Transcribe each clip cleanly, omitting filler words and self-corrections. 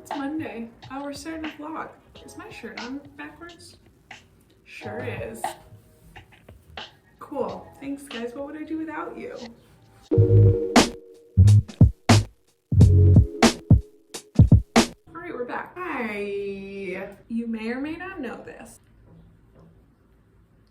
It's Monday. Oh, we're starting a vlog. Is my shirt on backwards? Sure is. Cool. Thanks, guys. What would I do without you? All right, we're back. Hi. You may or may not know this,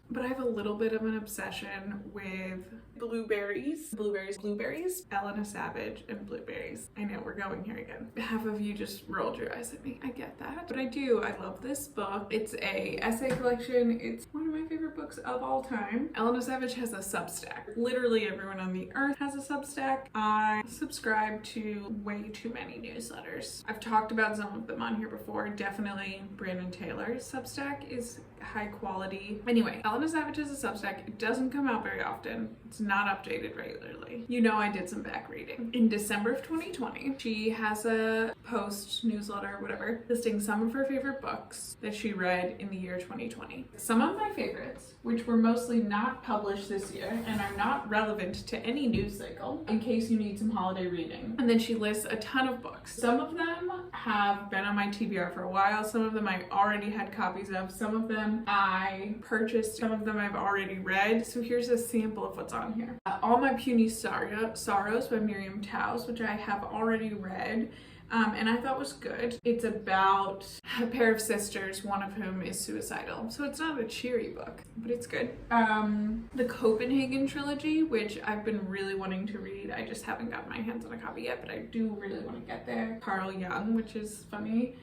but I have a little bit of an obsession with Blueberries. Blueberries. Ellena Savage and Blueberries. I know, we're going here again. Half of you just rolled your eyes at me. I get that. But I do. I love this book. It's a essay collection. It's one of my favorite books of all time. Ellena Savage has a Substack. Literally everyone on the earth has a Substack. I subscribe to way too many newsletters. I've talked about some of them on here before. Definitely Brandon Taylor's Substack is high quality. Anyway, Ellena Savage has a Substack. It doesn't come out very often. It's not updated regularly. You know, I did some back reading. In December of 2020, she has a post, newsletter, whatever, listing some of her favorite books that she read in the year 2020. Some of my favorites, which were mostly not published this year and are not relevant to any news cycle, in case you need some holiday reading. And then she lists a ton of books. Some of them have been on my TBR for a while. Some of them I already had copies of. Some of them I purchased. Some of them I've already read. So here's a sample of what's on here. All My Puny Sorrows by Miriam Toews, which I have already read. And I thought was good. It's about a pair of sisters, one of whom is suicidal. So it's not a cheery book, but it's good. The Copenhagen trilogy, which I've been really wanting to read. I just haven't gotten my hands on a copy yet, but I do really want to get there. Carl Jung, which is funny.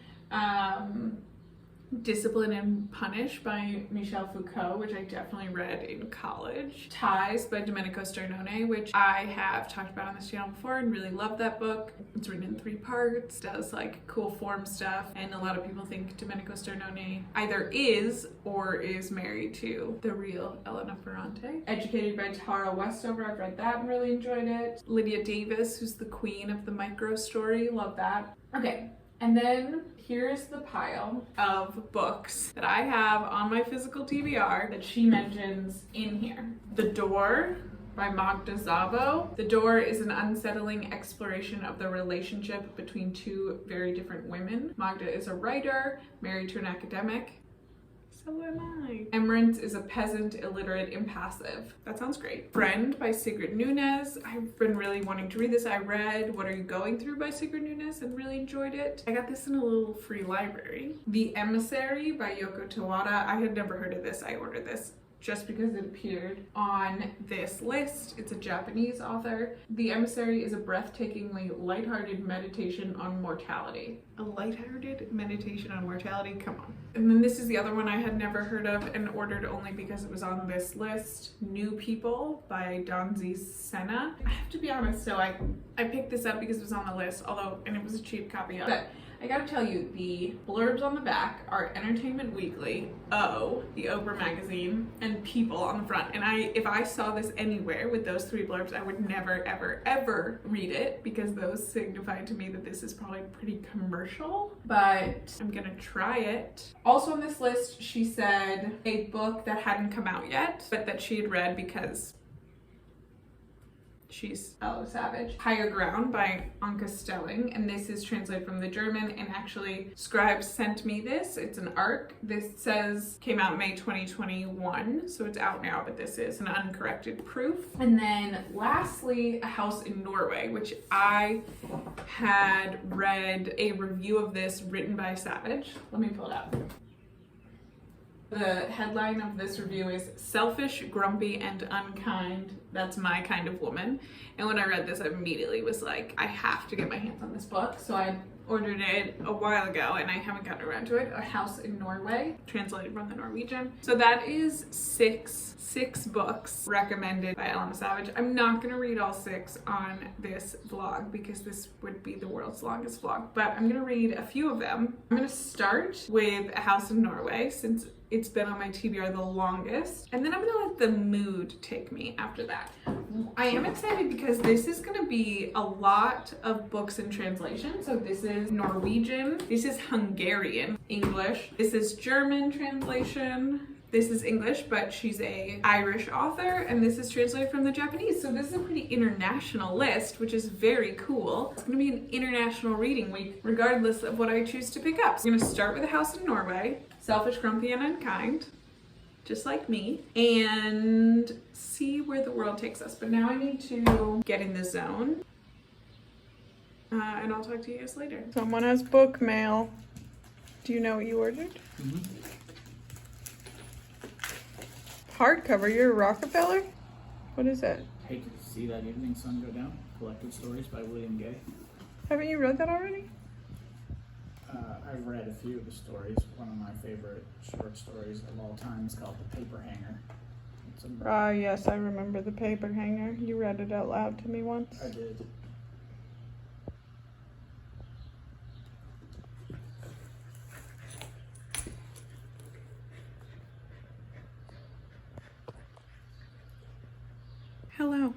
Discipline and Punish by Michel Foucault, which I definitely read in college. Ties by Domenico Sternone, which I have talked about on this channel before and really love that book. It's written in 3 parts, does like cool form stuff, and a lot of people think Domenico Sternone either is or is married to the real Elena Ferrante. Educated by Tara Westover, I've read that and really enjoyed it. Lydia Davis, who's the queen of the micro story, love that. Okay. And then here's the pile of books that I have on my physical TBR that she mentions in here. The Door by Magda Szabo. The Door is an unsettling exploration of the relationship between 2 very different women. Magda is a writer, married to an academic. So am I. Emerence is a peasant, illiterate, impassive. That sounds great. Friend by Sigrid Nunez. I've been really wanting to read this. I read What Are You Going Through by Sigrid Nunez and really enjoyed it. I got this in a little free library. The Emissary by Yoko Tawada. I had never heard of this. I ordered this just because it appeared on this list. It's a Japanese author. The Emissary is a breathtakingly lighthearted meditation on mortality. A lighthearted meditation on mortality? Come on. And then this is the other one I had never heard of and ordered only because it was on this list. New People by Donzi Senna. I have to be honest, so I picked this up because it was on the list, and it was a cheap copy of it. I gotta tell you, the blurbs on the back are Entertainment Weekly, O, the Oprah magazine, and People on the front. And if I saw this anywhere with those 3 blurbs, I would never, ever, ever read it because those signify to me that this is probably pretty commercial, but I'm gonna try it. Also on this list, she said a book that hadn't come out yet, but that she had read because she's Ellena Savage. Higher Ground by Anke Stelling, and this is translated from the German, and actually Scribes sent me this. It's an ARC. This says came out May 2021, so it's out now, but this is an uncorrected proof. And then lastly, A House in Norway, which I had read a review of this written by Savage. Let me pull it up. The headline of this review is Selfish, Grumpy, and Unkind. That's my kind of woman. And when I read this, I immediately was like, I have to get my hands on this book. So I ordered it a while ago and I haven't gotten around to it. A House in Norway, translated from the Norwegian. So that is six books recommended by Ellena Savage. I'm not gonna read all 6 on this vlog because this would be the world's longest vlog, but I'm gonna read a few of them. I'm gonna start with A House in Norway since it's been on my TBR the longest, and then I'm gonna let the mood take me after that. I am excited because this is gonna be a lot of books in translation. So this is Norwegian, this is Hungarian, English, this is German translation, This is English, but she's a Irish author, and this is translated from the Japanese. So this is a pretty international list, which is very cool. It's gonna be an international reading week, regardless of what I choose to pick up. So I'm gonna start with A House in Norway, Selfish, Grumpy, and Unkind, just like me, and see where the world takes us. But now I need to get in the zone, and I'll talk to you guys later. Someone has book mail. Do you know what you ordered? Hardcover. You're a Rockefeller? What is that? Hate to see that evening sun go down. Collected Stories by William Gay. Haven't you read that already? I've read a few of the stories. One of my favorite short stories of all time is called The Paper Hanger. Yes, I remember The Paper Hanger. You read it out loud to me once. I did. Hello.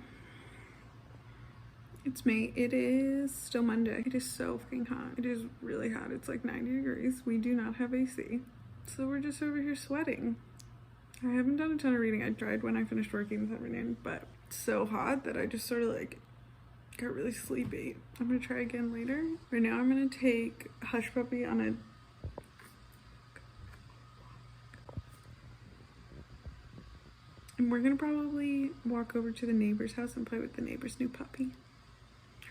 It's me. It is still Monday. It is so fucking hot. It is really hot. It's like 90 degrees. We do not have AC. So we're just over here sweating. I haven't done a ton of reading. I tried when I finished working this afternoon, but it's so hot that I just sort of like got really sleepy. I'm gonna try again later. Right now I'm gonna take Hush Puppy on a and we're gonna probably walk over to the neighbor's house and play with the neighbor's new puppy.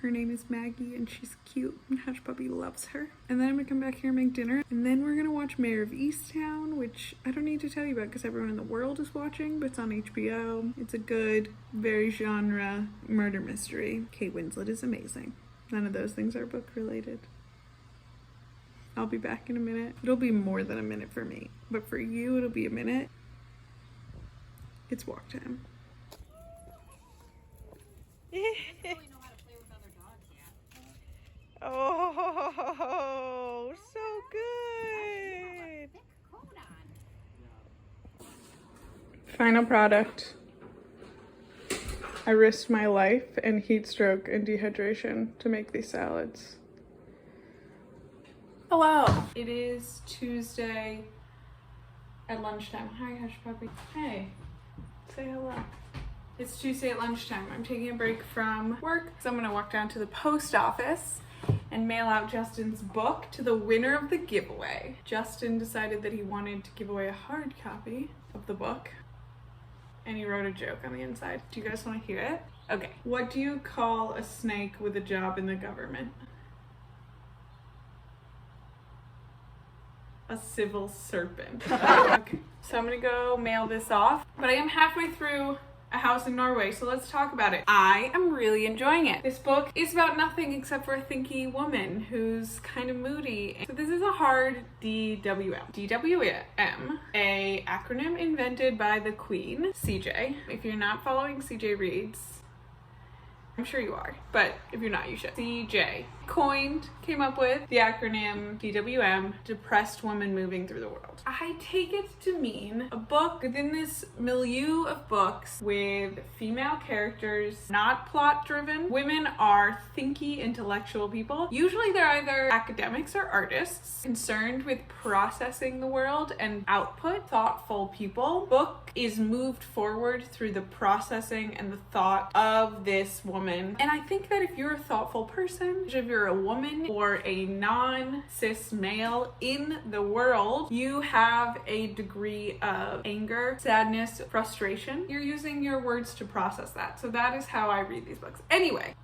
Her name is Maggie and she's cute and Hush Puppy loves her. And then I'm gonna come back here and make dinner. And then we're gonna watch Mayor of Easttown, which I don't need to tell you about because everyone in the world is watching, but it's on HBO. It's a good, very genre murder mystery. Kate Winslet is amazing. None of those things are book related. I'll be back in a minute. It'll be more than a minute for me, but for you it'll be a minute. It's walk time. Oh, so good. Final product. I risked my life and heat stroke and dehydration to make these salads. Hello. It is Tuesday at lunchtime. Hi, Hush Puppy. Hey. Say hello. It's Tuesday at lunchtime. I'm taking a break from work, so I'm gonna walk down to the post office and mail out Justin's book to the winner of the giveaway. Justin decided that he wanted to give away a hard copy of the book, and he wrote a joke on the inside. Do you guys want to hear it? Okay. What do you call a snake with a job in the government? A civil serpent. Okay. So I'm gonna go mail this off, but I am halfway through A House in Norway, so let's talk about it. I am really enjoying it. This book is about nothing except for a thinky woman who's kind of moody. So this is a hard DWM. DWM, a acronym invented by the Queen, CJ. If you're not following CJ Reads, I'm sure you are, but if you're not, you should. CJ came up with the acronym DWM, Depressed Woman Moving Through the World. I take it to mean a book within this milieu of books with female characters, not plot driven. Women are thinky, intellectual people. Usually they're either academics or artists concerned with processing the world and output, thoughtful people. Book is moved forward through the processing and the thought of this woman. And I think that if you're a thoughtful person, if you're a woman or a non-cis male in the world, you have a degree of anger, sadness, frustration. You're using your words to process that. So that is how I read these books. Anyway,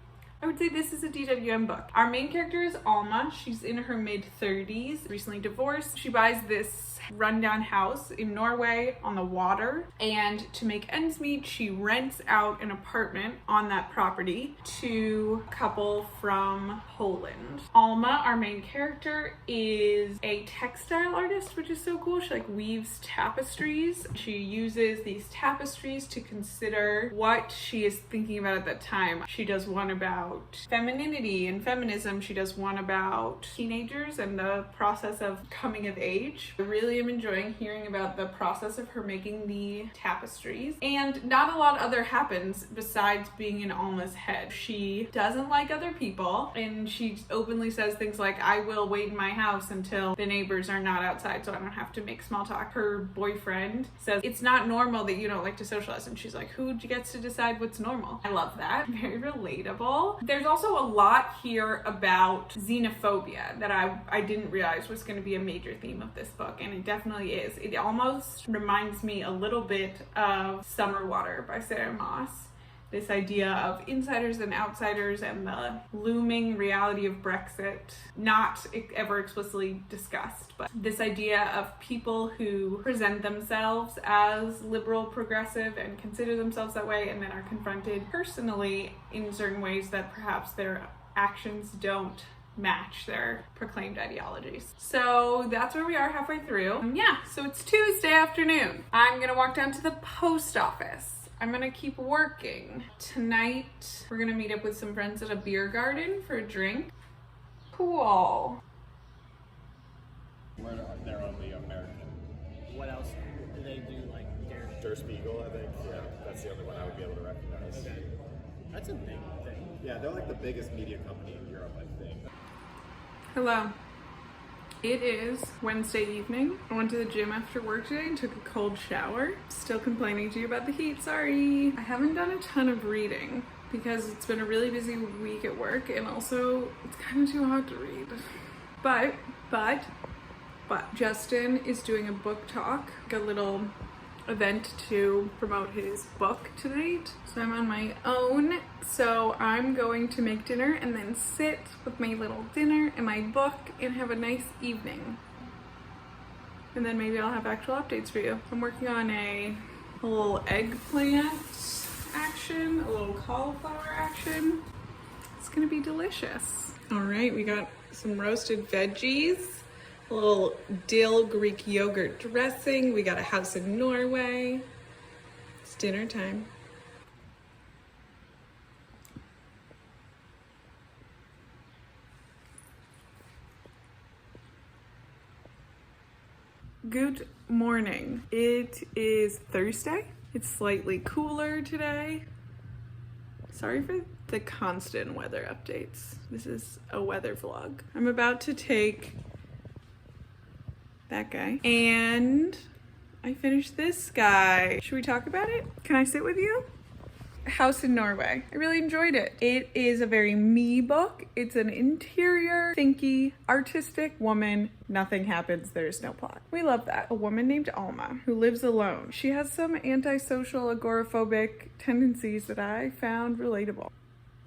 I would say this is a DWM book. Our main character is Alma. She's in her mid-30s, recently divorced. She buys this rundown house in Norway on the water, and to make ends meet, she rents out an apartment on that property to a couple from Poland. Alma, our main character, is a textile artist, which is so cool. She like weaves tapestries. She uses these tapestries to consider what she is thinking about at that time. She does one about about femininity and feminism. She does one about teenagers and the process of coming of age. I really am enjoying hearing about the process of her making the tapestries. And not a lot other happens besides being in Alma's head. She doesn't like other people, and she openly says things like, I will wait in my house until the neighbors are not outside so I don't have to make small talk. Her boyfriend says, it's not normal that you don't like to socialize. And she's like, who gets to decide what's normal? I love that. Very relatable. There's also a lot here about xenophobia that I didn't realize was going to be a major theme of this book, and it definitely is. It almost reminds me a little bit of Summer Water by Sarah Moss. This idea of insiders and outsiders and the looming reality of Brexit, not ever explicitly discussed, but this idea of people who present themselves as liberal, progressive, and consider themselves that way, and then are confronted personally in certain ways that perhaps their actions don't match their proclaimed ideologies. So that's where we are halfway through. Yeah, so it's Tuesday afternoon. I'm gonna walk down to the post office. I'm gonna keep working. Tonight, we're gonna meet up with some friends at a beer garden for a drink. Cool. They're only American. What else do they do, like Der Spiegel, I think. Yeah, that's the only one I would be able to recognize. Okay. That's a big thing. Yeah, they're like the biggest media company in Europe, I think. Hello. It is Wednesday evening. I went to the gym after work today and took a cold shower. Still complaining to you about the heat, sorry. I haven't done a ton of reading because it's been a really busy week at work, and also it's kind of too hot to read. But Justin is doing a book talk, a little event to promote his book tonight. So I'm on my own. So I'm going to make dinner and then sit with my little dinner and my book and have a nice evening. And then maybe I'll have actual updates for you. I'm working on a little eggplant action, a little cauliflower action. It's gonna be delicious. All right, we got some roasted veggies, a little dill Greek yogurt dressing. We got a house in Norway. It's dinner time. Good morning. It is Thursday. It's slightly cooler today. Sorry for the constant weather updates. This is a weather vlog. I'm about to take that guy and I finished this guy. Should we talk about it? Can I sit with you? House in Norway. I really enjoyed it. It is a very me book. It's an interior, thinky, artistic woman. Nothing happens. There's no plot. We love that. A woman named Alma who lives alone. She has some antisocial, agoraphobic tendencies that I found relatable.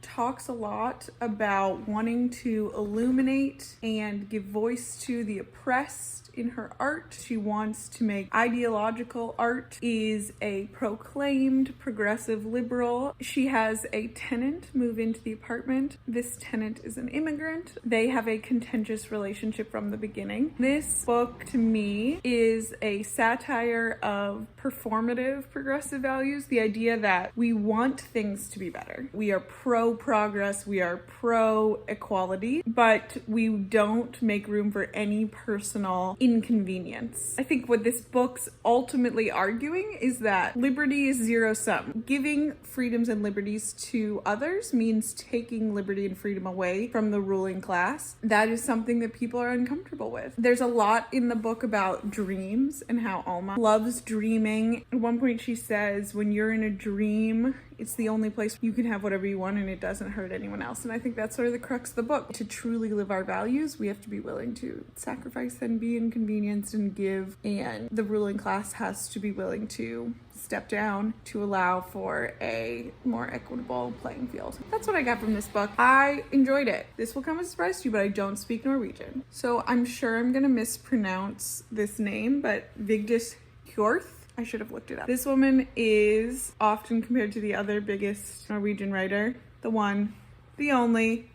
Talks a lot about wanting to illuminate and give voice to the oppressed in her art. She wants to make ideological art, is a proclaimed progressive liberal. She has a tenant move into the apartment. This tenant is an immigrant. They have a contentious relationship from the beginning. This book, to me, is a satire of performative progressive values, the idea that we want things to be better. We are pro-progress, we are pro-equality, but we don't make room for any personal inconvenience. I think what this book's ultimately arguing is that liberty is zero-sum. Giving freedoms and liberties to others means taking liberty and freedom away from the ruling class. That is something that people are uncomfortable with. There's a lot in the book about dreams and how Alma loves dreaming. At one point she says, when you're in a dream, it's the only place you can have whatever you want and it doesn't hurt anyone else. And I think that's sort of the crux of the book. To truly live our values, we have to be willing to sacrifice and be inconvenienced and give. And the ruling class has to be willing to step down to allow for a more equitable playing field. That's what I got from this book. I enjoyed it. This will come as a surprise to you, but I don't speak Norwegian. So I'm sure I'm gonna mispronounce this name, but Vigdis Hjorth. I should have looked it up. This woman is often compared to the other biggest Norwegian writer, the one, the only,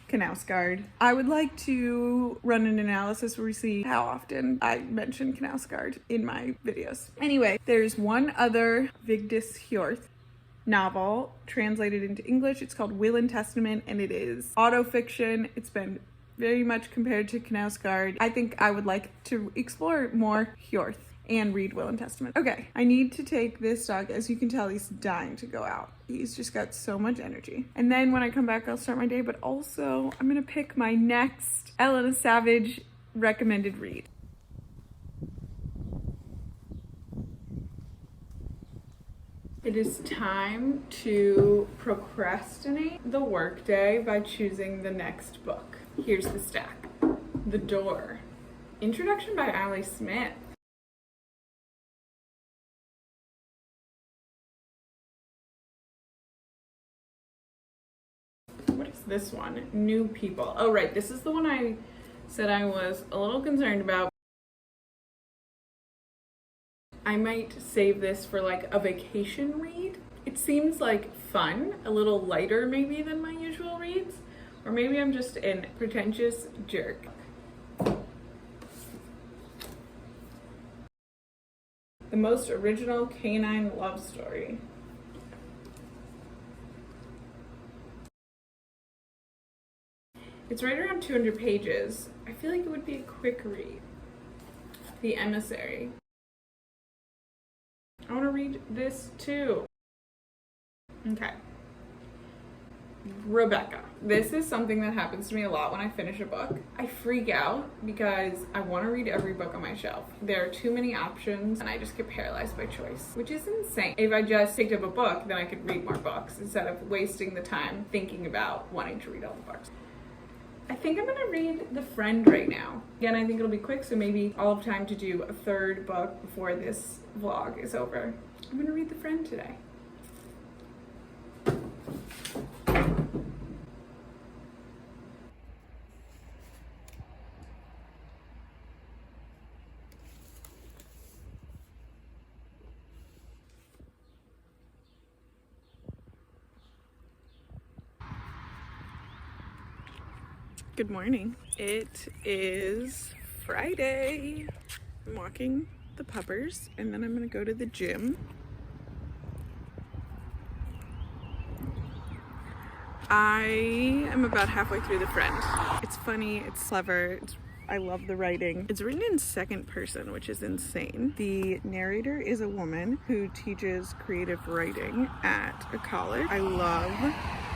Knausgård. I would like to run an analysis where we see how often I mention Knausgård in my videos. Anyway, there's one other Vigdis Hjorth. novel translated into English. It's called Will and Testament, and it is autofiction. It's been very much compared to Knausgaard. I think I would like to explore more Hjorth and read Will and Testament. Okay, I need to take this dog. As you can tell, he's dying to go out. He's just got so much energy. And then when I come back, I'll start my day, but also I'm gonna pick my next Ellena Savage recommended read. It is time to procrastinate the workday by choosing the next book. Here's the stack. The Door. Introduction by Ali Smith. What is this one? New People. Oh, right. This is the one I said I was a little concerned about. I might save this for like a vacation read. It seems like fun, a little lighter maybe than my usual reads, or maybe I'm just a pretentious jerk. The Most Original Canine Love Story. It's right around 200 pages. I feel like it would be a quick read. The Emissary. I want to read this too. Okay. Rebecca. This is something that happens to me a lot when I finish a book. I freak out because I want to read every book on my shelf. There are too many options and I just get paralyzed by choice, which is insane. If I just picked up a book, then I could read more books instead of wasting the time thinking about wanting to read all the books. I think I'm gonna read The Friend right now. Again, I think it'll be quick, so maybe I'll have time to do a third book before this vlog is over. I'm gonna read The Friend today. Good morning. It is Friday. I'm walking the puppers and then I'm gonna go to the gym. I am about halfway through The Friend. It's funny, it's clever, I love the writing. It's written in second person, which is insane. The narrator is a woman who teaches creative writing at a college. I love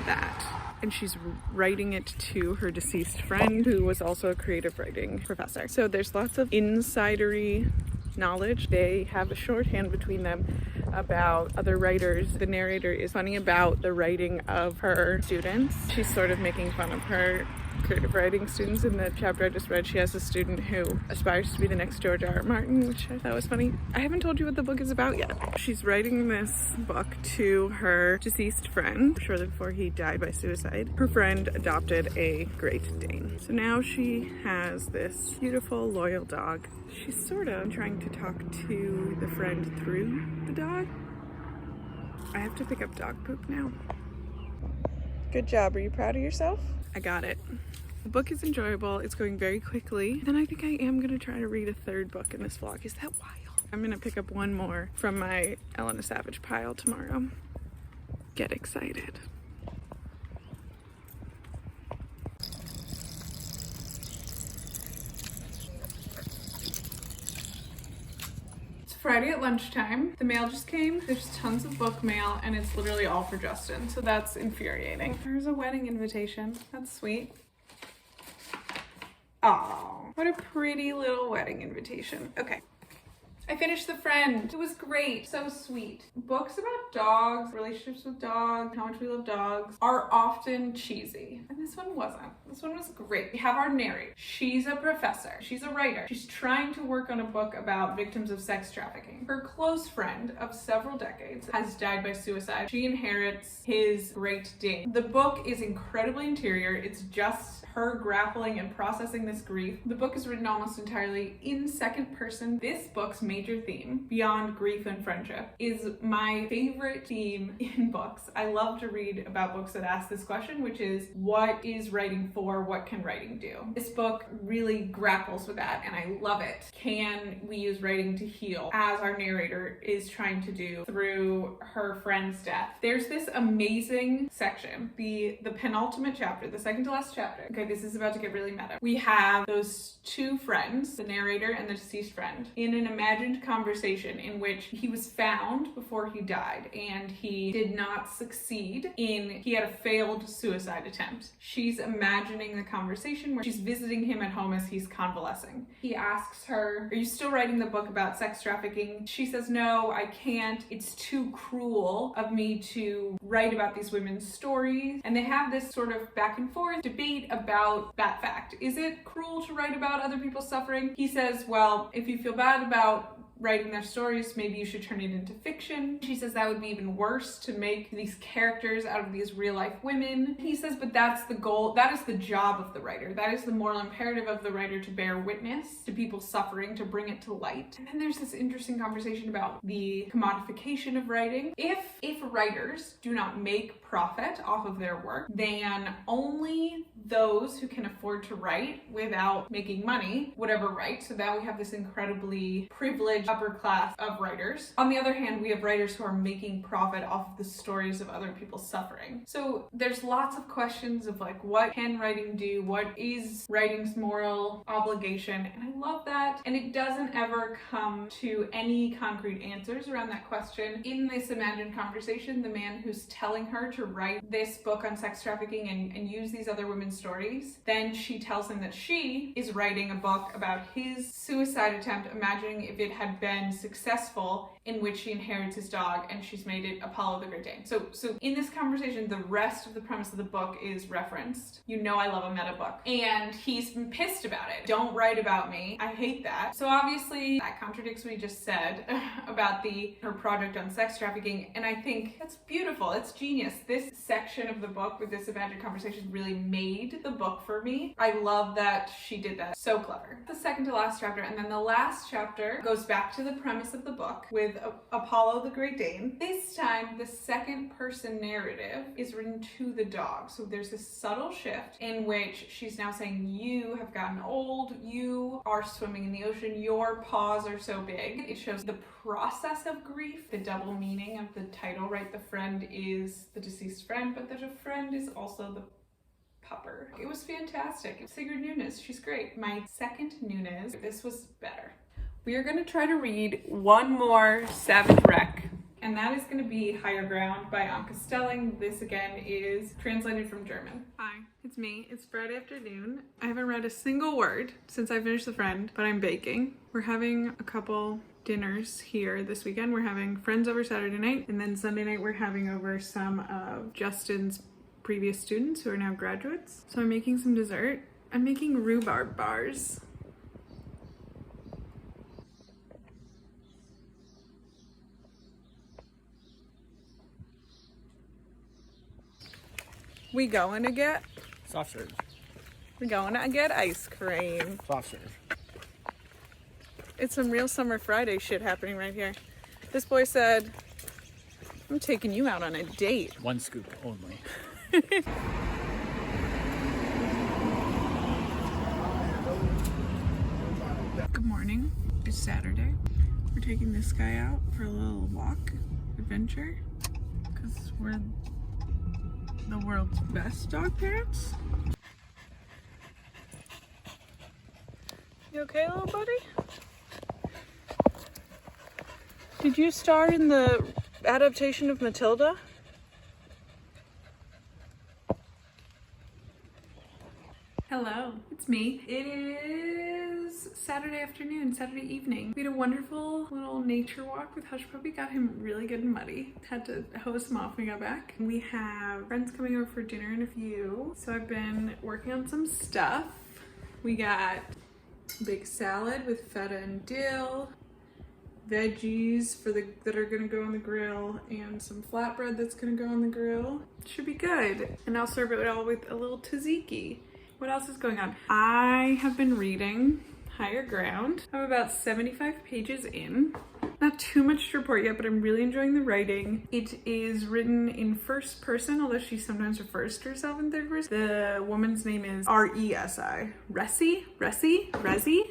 that. And she's writing it to her deceased friend who was also a creative writing professor. So there's lots of insidery knowledge. They have a shorthand between them about other writers. The narrator is funny about the writing of her students. She's sort of making fun of her creative writing students. In the chapter I just read, she has a student who aspires to be the next George R.R. Martin, which I thought was funny. I haven't told you what the book is about yet. She's writing this book to her deceased friend shortly before he died by suicide. Her friend adopted a Great Dane. So now she has this beautiful, loyal dog. She's sort of trying to talk to the friend through the dog. I have to pick up dog poop now. Good job. Are you proud of yourself? I got it. The book is enjoyable. It's going very quickly. And I think I am going to try to read a third book in this vlog. Is that wild? I'm going to pick up one more from my Ellena Savage pile tomorrow. Get excited. Friday at lunchtime. The mail just came. There's tons of book mail and it's literally all for Justin, so that's infuriating. There's a wedding invitation. That's sweet. Oh, what a pretty little wedding invitation. Okay. I finished The Friend. It was great. So sweet. Books about dogs, relationships with dogs, how much we love dogs are often cheesy. And this one wasn't. This one was great. We have our narrator. She's a professor. She's a writer. She's trying to work on a book about victims of sex trafficking. Her close friend of several decades has died by suicide. She inherits his Great Dane. The book is incredibly interior. It's just her grappling and processing this grief. The book is written almost entirely in second person. This book's main major theme beyond grief and friendship is my favorite theme in books. I love to read about books that ask this question, which is, what is writing for? What can writing do? This book really grapples with that, and I love it. Can we use writing to heal, as our narrator is trying to do through her friend's death? There's this amazing section, the penultimate chapter, the second to last chapter. Okay, this is about to get really meta. We have those two friends, the narrator and the deceased friend, in an imagined conversation in which he was found before he died, and he did not succeed he had a failed suicide attempt. She's imagining the conversation where she's visiting him at home as he's convalescing. He asks her, "Are you still writing the book about sex trafficking?" She says, "No, I can't. It's too cruel of me to write about these women's stories." And they have this sort of back and forth debate about that fact. Is it cruel to write about other people's suffering? He says, well, if you feel bad about writing their stories, maybe you should turn it into fiction. She says that would be even worse, to make these characters out of these real life women. He says, but that's the goal, that is the job of the writer. That is the moral imperative of the writer, to bear witness to people's suffering, to bring it to light. And then there's this interesting conversation about the commodification of writing. If writers do not make profit off of their work, then only those who can afford to write without making money would ever write. So now we have this incredibly privileged upper class of writers. On the other hand, we have writers who are making profit off of the stories of other people's suffering. So there's lots of questions of like, what can writing do? What is writing's moral obligation? And I love that. And it doesn't ever come to any concrete answers around that question. In this imagined conversation, the man who's telling her to write this book on sex trafficking and use these other women's stories, then she tells him that she is writing a book about his suicide attempt, imagining if it had been successful, in which she inherits his dog and she's made it Apollo the Great Dane. So in this conversation, the rest of the premise of the book is referenced. You know I love a meta book. And he's been pissed about it. Don't write about me. I hate that. So obviously that contradicts what he just said about her project on sex trafficking. And I think that's beautiful. It's genius. This section of the book with this imagined conversation really made the book for me. I love that she did that. So clever. The second to last chapter, and then the last chapter goes back to the premise of the book with Apollo the Great Dane. This time, the second person narrative is written to the dog. So there's this subtle shift in which she's now saying, you have gotten old, you are swimming in the ocean, your paws are so big. It shows the process of grief, the double meaning of the title, right? The friend is the deceased friend, but the friend is also the pupper. It was fantastic. Sigrid Nunes, she's great. My second Nunes, this was better. We are going to try to read one more Savage Wreck, and that is going to be Higher Ground by Anke Stelling. This again is translated from German. Hi, it's me. It's Friday afternoon. I haven't read a single word since I finished The Friend, but I'm baking. We're having a couple dinners here this weekend. We're having friends over Saturday night, and then Sunday night we're having over some of Justin's previous students who are now graduates. So I'm making some dessert. I'm making rhubarb bars. We going to get Soft serve. We're going to get ice cream. Soft serve. It's some real Summer Friday shit happening right here. This boy said, I'm taking you out on a date. One scoop only. Good morning. It's Saturday. We're taking this guy out for a little walk, adventure, because we're the world's best dog parents. You okay, little buddy? Did you star in the adaptation of Matilda? Hello, it's me. It is Saturday afternoon, Saturday evening. We had a wonderful little nature walk with Hush Puppy. Got him really good and muddy. Had to hose him off when we got back. We have friends coming over for dinner in a few. So I've been working on some stuff. We got a big salad with feta and dill, veggies that are gonna go on the grill, and some flatbread that's gonna go on the grill. Should be good. And I'll serve it all with a little tzatziki. What else is going on? I have been reading Higher Ground. I'm about 75 pages in. Not too much to report yet, but I'm really enjoying the writing. It is written in first person, although she sometimes refers to herself in third person. The woman's name is Resi. Resi.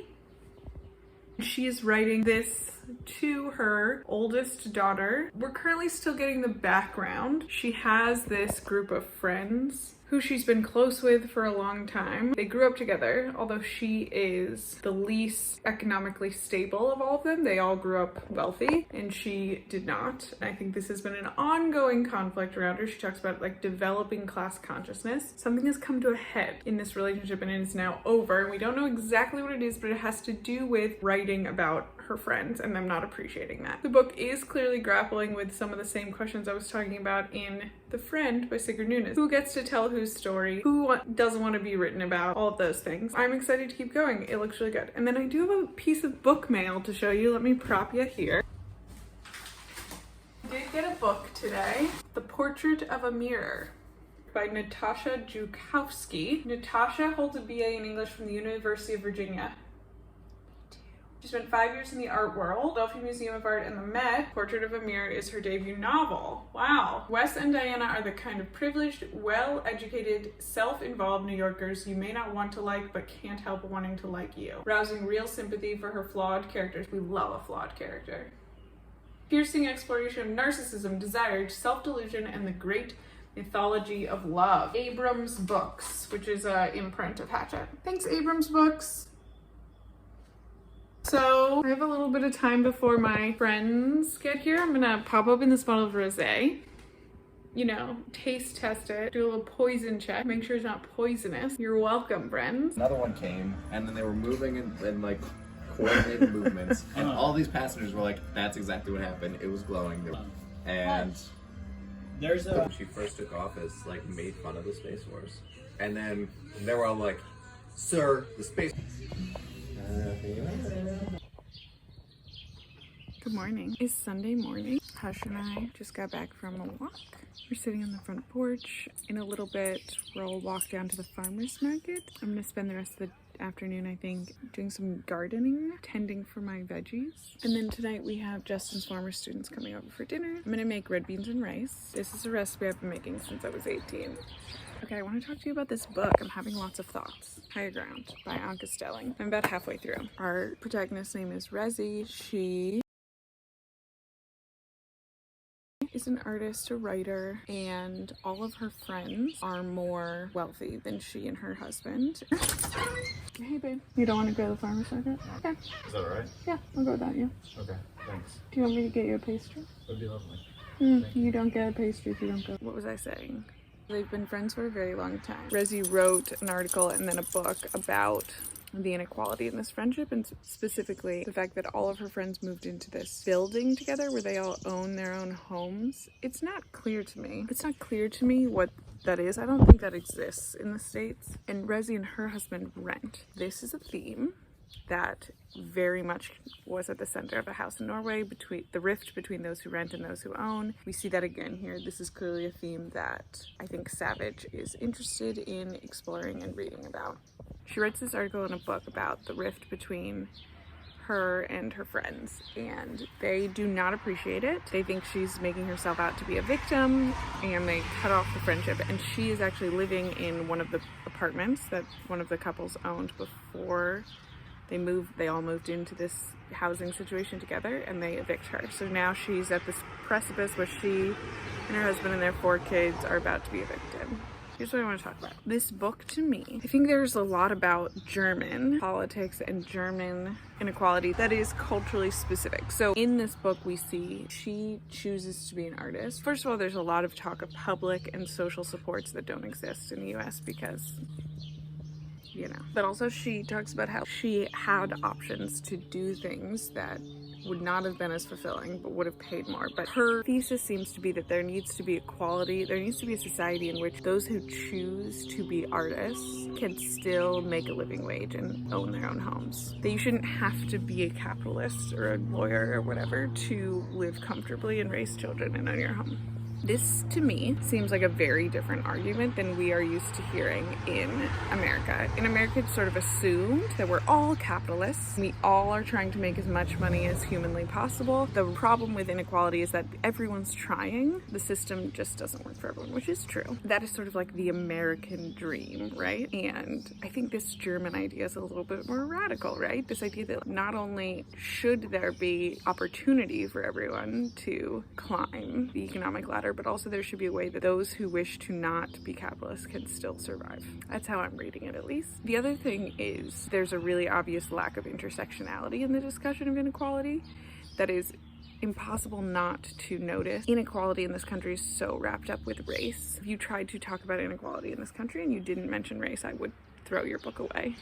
She is writing this to her oldest daughter. We're currently still getting the background. She has this group of friends who she's been close with for a long time. They grew up together, although she is the least economically stable of all of them. They all grew up wealthy and she did not. I think this has been an ongoing conflict around her. She talks about like developing class consciousness. Something has come to a head in this relationship and it is now over. And we don't know exactly what it is, but it has to do with writing about her friends and them not appreciating that. The book is clearly grappling with some of the same questions I was talking about in The Friend by Sigrid Nunes. Who gets to tell whose story? Who doesn't want to be written about? All of those things. I'm excited to keep going. It looks really good. And then I do have a piece of book mail to show you. Let me prop you here. I did get a book today. The Portrait of a Mirror by Natasha Jukowski. Natasha holds a BA in English from the University of Virginia. She spent 5 years in the art world. Philadelphia Museum of Art and the Met. Portrait of a Mirror is her debut novel. Wow. Wes and Diana are the kind of privileged, well-educated, self-involved New Yorkers you may not want to like, but can't help wanting to like you. Rousing real sympathy for her flawed characters. We love a flawed character. Piercing exploration of narcissism, desire, self-delusion, and the great mythology of love. Abrams Books, which is an imprint of Hatchet. Thanks, Abrams Books. So I have a little bit of time before my friends get here. I'm gonna pop open this bottle of rosé, you know, taste test it, do a little poison check, make sure it's not poisonous. You're welcome, friends. Another one came, and then they were moving in like coordinated movements, and all these passengers were like, "That's exactly what happened. It was glowing." And There's a when she first took office, like made fun of the Space Force, and then they were all like, "Sir, the space." Good morning. It's Sunday morning. Hush and I just got back from a walk. We're sitting on the front porch. In a little bit, we'll walk down to the farmer's market. I'm gonna spend the rest of the afternoon, I think, doing some gardening, tending for my veggies. And then tonight we have Justin's former students coming over for dinner. I'm gonna make red beans and rice. This is a recipe I've been making since I was 18. Okay, I want to talk to you about this book. I'm having lots of thoughts. Higher Ground by Anka Stelling. I'm about halfway through. Our protagonist's name is Resi. She is an artist, a writer, and all of her friends are more wealthy than she and her husband. Hey babe, you don't want to go to the farmer's market? Okay. Is that alright? Yeah, I'll go without you. Okay, thanks. Do you want me to get you a pastry? That'd be lovely. You don't get a pastry if you don't go. What was I saying? They've been friends for a very long time. Resi wrote an article and then a book about the inequality in this friendship, and specifically the fact that all of her friends moved into this building together where they all own their own homes. It's not clear to me. It's not clear to me what that is. I don't think that exists in the States. And Resi and her husband rent. This is a theme that very much was at the center of a house in Norway, between the rift between those who rent and those who own. We see that again here. This is clearly a theme that I think Savage is interested in exploring and reading about. She writes this article in a book about the rift between her and her friends, and they do not appreciate it. They think she's making herself out to be a victim, and they cut off the friendship. And she is actually living in one of the apartments that one of the couples owned before they all moved into this housing situation together, and they evict her. So now she's at this precipice where she and her husband and their 4 kids are about to be evicted. Here's what I want to talk about. This book, to me, I think there's a lot about German politics and German inequality that is culturally specific. So in this book, we see she chooses to be an artist. First of all, there's a lot of talk of public and social supports that don't exist in the US because, you know. But also she talks about how she had options to do things that would not have been as fulfilling but would have paid more. But her thesis seems to be that there needs to be equality. There needs to be a society in which those who choose to be artists can still make a living wage and own their own homes. That you shouldn't have to be a capitalist or a lawyer or whatever to live comfortably and raise children and own your home. This, to me, seems like a very different argument than we are used to hearing in America. In America, it's sort of assumed that we're all capitalists. We all are trying to make as much money as humanly possible. The problem with inequality is that everyone's trying. The system just doesn't work for everyone, which is true. That is sort of like the American dream, right? And I think this German idea is a little bit more radical, right? This idea that not only should there be opportunity for everyone to climb the economic ladder, but also there should be a way that those who wish to not be capitalists can still survive. That's how I'm reading it, at least. The other thing is there's a really obvious lack of intersectionality in the discussion of inequality that is impossible not to notice. Inequality in this country is so wrapped up with race. If you tried to talk about inequality in this country and you didn't mention race, I would throw your book away,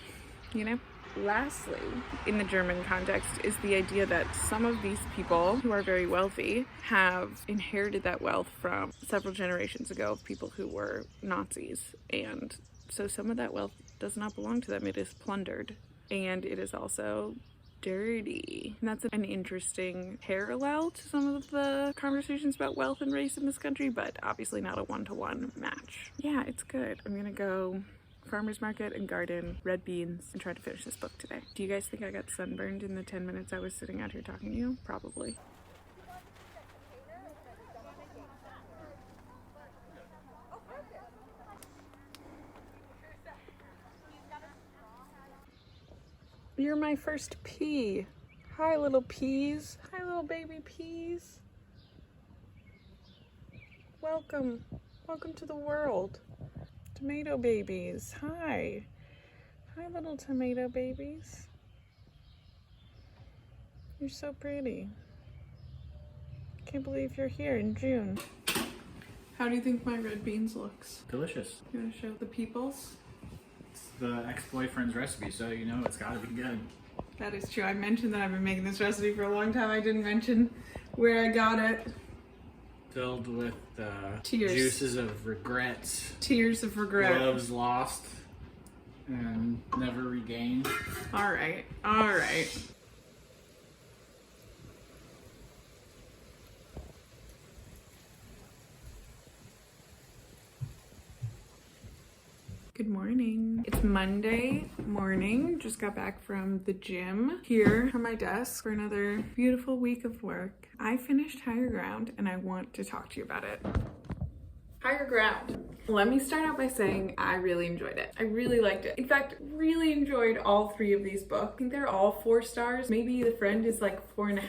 you know? Lastly, in the German context, is the idea that some of these people who are very wealthy have inherited that wealth from several generations ago of people who were Nazis. And so some of that wealth does not belong to them. It is plundered. And it is also dirty. And that's an interesting parallel to some of the conversations about wealth and race in this country, but obviously not a one-to-one match. Yeah, it's good. I'm gonna go farmer's market and garden red beans and try to finish this book today. Do you guys think I got sunburned in the 10 minutes I was sitting out here talking to you? Probably. You're my first pea. Hi, little peas. Hi, little baby peas. Welcome. Welcome to the world. Tomato babies. Hi. Hi, little tomato babies. You're so pretty. Can't believe you're here in June. How do you think my red beans looks? Delicious. You want to show the peoples? It's the ex-boyfriend's recipe, so you know it's gotta be good. That is true. I mentioned that I've been making this recipe for a long time. I didn't mention where I got it. Filled with Tears. juices of regrets. Tears of regret. Loves lost and never regained. All right. All right. Good morning. It's Monday morning. Just got back from the gym. Here on my desk for another beautiful week of work. I finished Higher Ground and I want to talk to you about it. Higher Ground. Let me start out by saying I really enjoyed it. I really liked it. In fact, really enjoyed all 3 of these books. I think they're all 4 stars. Maybe The Friend is like 4.5.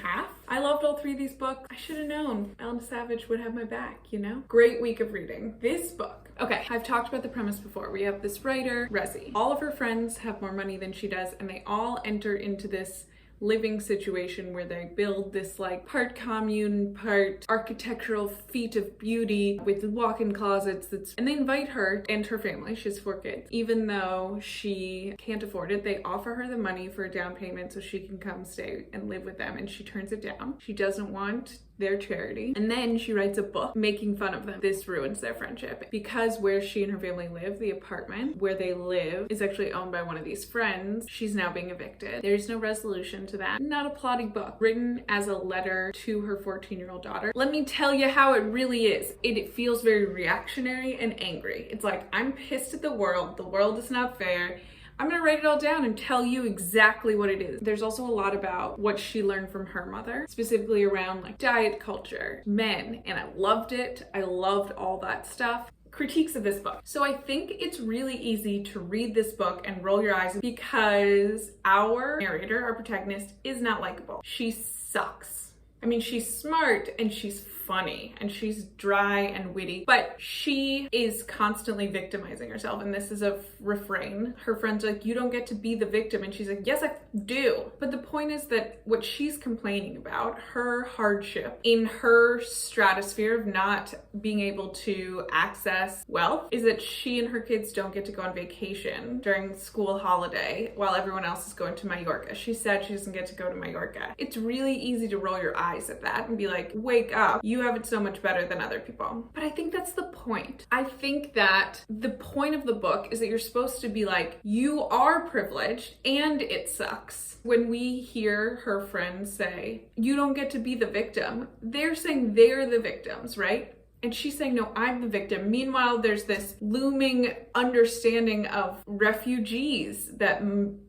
I loved all 3 of these books. I should have known Ellena Savage would have my back, you know? Great week of reading. This book. Okay, I've talked about the premise before. We have this writer, Resi. All of her friends have more money than she does, and they all enter into this living situation where they build this like part commune, part architectural feat of beauty with walk-in closets and they invite her and her family, she has 4 kids, even though she can't afford it. They offer her the money for a down payment so she can come stay and live with them, and she turns it down. She doesn't want their charity, and then she writes a book making fun of them. This ruins their friendship because where she and her family live, the apartment where they live, is actually owned by one of these friends. She's now being evicted. There's no resolution to that. Not a plotty book, written as a letter to her 14-year-old daughter. Let me tell you how it really is. It feels very reactionary and angry. It's like, I'm pissed at the world is not fair. I'm gonna write it all down and tell you exactly what it is. There's also a lot about what she learned from her mother, specifically around like diet culture, men, and I loved it. I loved all that stuff. Critiques of this book. So I think it's really easy to read this book and roll your eyes because our narrator, our protagonist, is not likable. She sucks. I mean, she's smart and she's funny and she's dry and witty, but she is constantly victimizing herself, and this is a refrain. Her friends are like, you don't get to be the victim, and she's like, yes I do. But the point is that what she's complaining about, her hardship in her stratosphere of not being able to access wealth, is that she and her kids don't get to go on vacation during school holiday while everyone else is going to Mallorca. She said she doesn't get to go to Mallorca. It's really easy to roll your eyes at that and be like, wake up, you have it so much better than other people. But I think that's the point. I think that the point of the book is that you're supposed to be like, you are privileged and it sucks. When we hear her friends say, you don't get to be the victim, they're saying they're the victims, right? And she's saying, no, I'm the victim. Meanwhile, there's this looming understanding of refugees that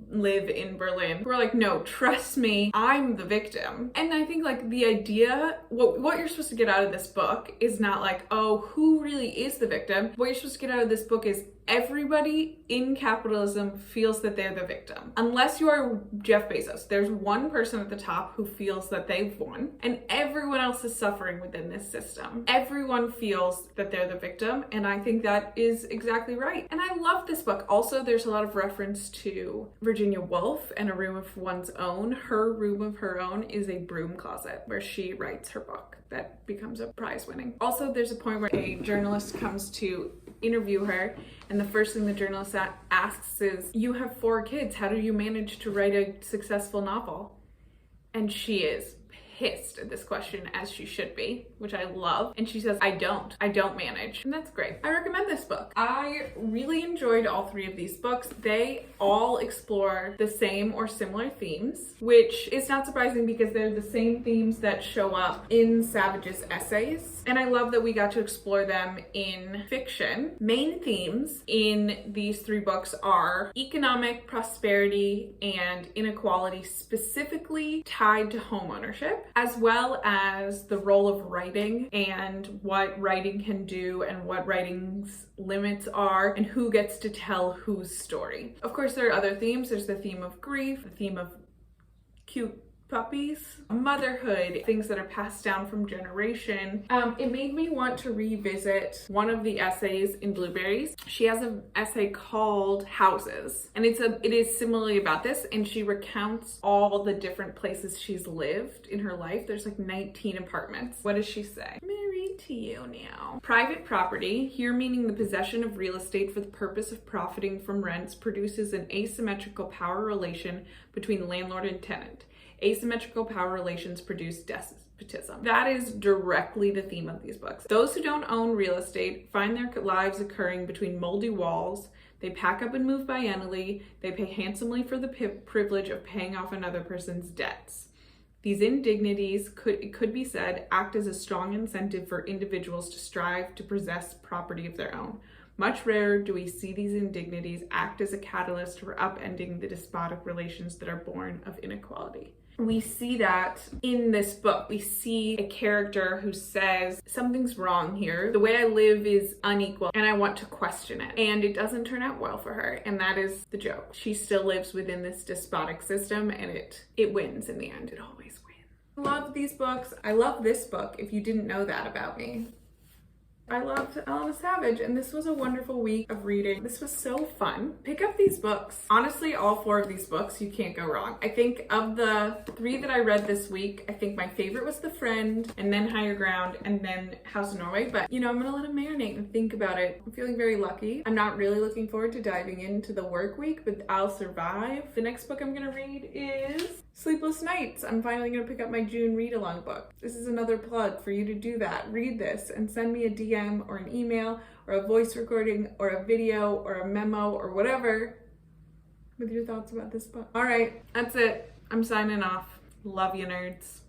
live in Berlin. We're like, no, trust me, I'm the victim. And I think like the idea, what you're supposed to get out of this book is not like, oh, who really is the victim? What you're supposed to get out of this book is everybody in capitalism feels that they're the victim. Unless you are Jeff Bezos, there's one person at the top who feels that they've won, and everyone else is suffering within this system. Everyone feels that they're the victim, and I think that is exactly right. And I love this book. Also, there's a lot of reference to Virginia Woolf and A Room of One's Own. Her room of her own is a broom closet where she writes her book that becomes a prize winning. Also, there's a point where a journalist comes to interview her, and the first thing the journalist asks is, you have 4 kids, how do you manage to write a successful novel? And she is pissed at this question, as she should be, which I love. And she says, I don't manage. And that's great. I recommend this book. I really enjoyed all 3 of these books. They all explore the same or similar themes, which is not surprising because they're the same themes that show up in Savage's essays. And I love that we got to explore them in fiction. Main themes in these 3 books are economic prosperity and inequality, specifically tied to homeownership, as well as the role of writing and what writing can do and what writing's limits are and who gets to tell whose story. Of course, there are other themes. There's the theme of grief, the theme of cute puppies, motherhood, things that are passed down from generation. It made me want to revisit one of the essays in Blueberries. She has an essay called Houses, and it is similarly about this, and she recounts all the different places she's lived in her life. There's like 19 apartments. What does she say? I'm gonna read to you now. Private property, here meaning the possession of real estate for the purpose of profiting from rents, produces an asymmetrical power relation between landlord and tenant. Asymmetrical power relations produce despotism. That is directly the theme of these books. Those who don't own real estate find their lives occurring between moldy walls. They pack up and move biennially. They pay handsomely for the privilege of paying off another person's debts. These indignities, it could be said, act as a strong incentive for individuals to strive to possess property of their own. Much rarer do we see these indignities act as a catalyst for upending the despotic relations that are born of inequality. We see that in this book. We see a character who says, something's wrong here. The way I live is unequal and I want to question it. And it doesn't turn out well for her. And that is the joke. She still lives within this despotic system and it wins in the end. It always wins. I love these books. I love this book, if you didn't know that about me. I loved Ellena Savage, and this was a wonderful week of reading. This was so fun. Pick up these books. Honestly, all 4 of these books, you can't go wrong. I think of the 3 that I read this week, I think my favorite was The Friend, and then Higher Ground, and then House of Norway. But, you know, I'm gonna let it marinate and think about it. I'm feeling very lucky. I'm not really looking forward to diving into the work week, but I'll survive. The next book I'm gonna read is Sleepless Nights. I'm finally gonna pick up my June read-along book. This is another plug for you to do that. Read this and send me a DM or an email or a voice recording or a video or a memo or whatever with your thoughts about this book. All right, that's it. I'm signing off. Love you, nerds.